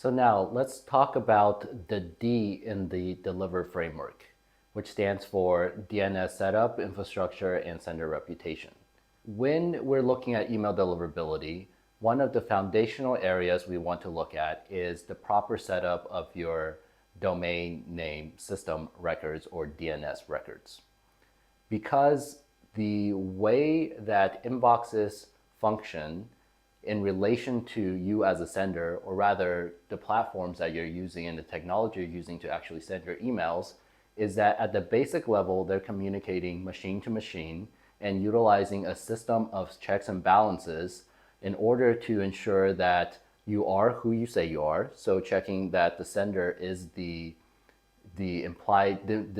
So now let's talk about the D in the deliver framework, which stands for DNS setup, infrastructure, and sender reputation. When we're looking at email deliverability, one of the foundational areas we want to look at is the proper setup of your domain name system records or DNS records. Because the way that inboxes function in relation to you as a sender, or rather the platforms that you're using and the technology you're using to actually send your emails, is that at the basic level, they're communicating machine to machine and utilizing a system of checks and balances in order to ensure that you are who you say you are. So checking that the sender is the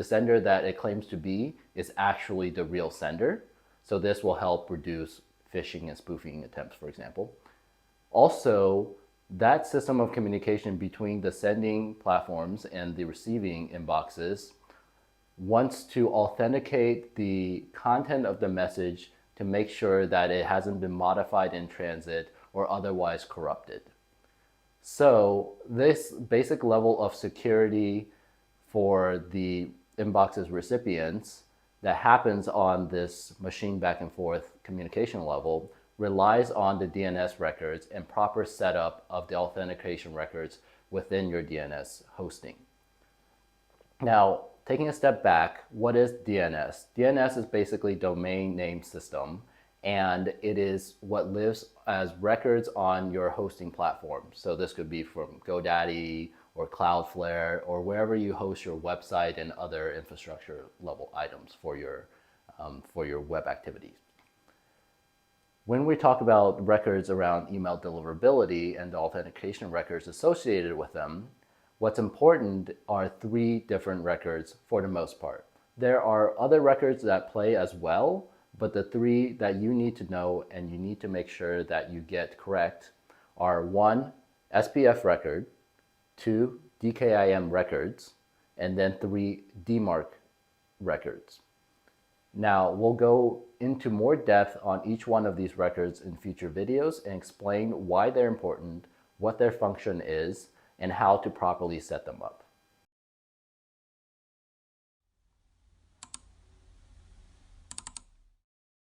sender that it claims to be is actually the real sender. So this will help reduce phishing and spoofing attempts, for example. Also, that system of communication between the sending platforms and the receiving inboxes wants to authenticate the content of the message to make sure that it hasn't been modified in transit or otherwise corrupted. So this basic level of security for the inbox's recipients that happens on this machine back and forth communication level relies on the DNS records and proper setup of the authentication records within your DNS hosting. Now, taking a step back, what is DNS? DNS is basically domain name system, and it is what lives as records on your hosting platform. So this could be from GoDaddy or Cloudflare or wherever you host your website and other infrastructure level items for your web activities. When we talk about records around email deliverability and the authentication records associated with them, what's important are 3 different records for the most part. There are other records that play as well, but the 3 that you need to know and you need to make sure that you get correct are 1, SPF record, 2, DKIM records, and then 3, DMARC records. Now, we'll go into more depth on each one of these records in future videos and explain why they're important, what their function is, and how to properly set them up.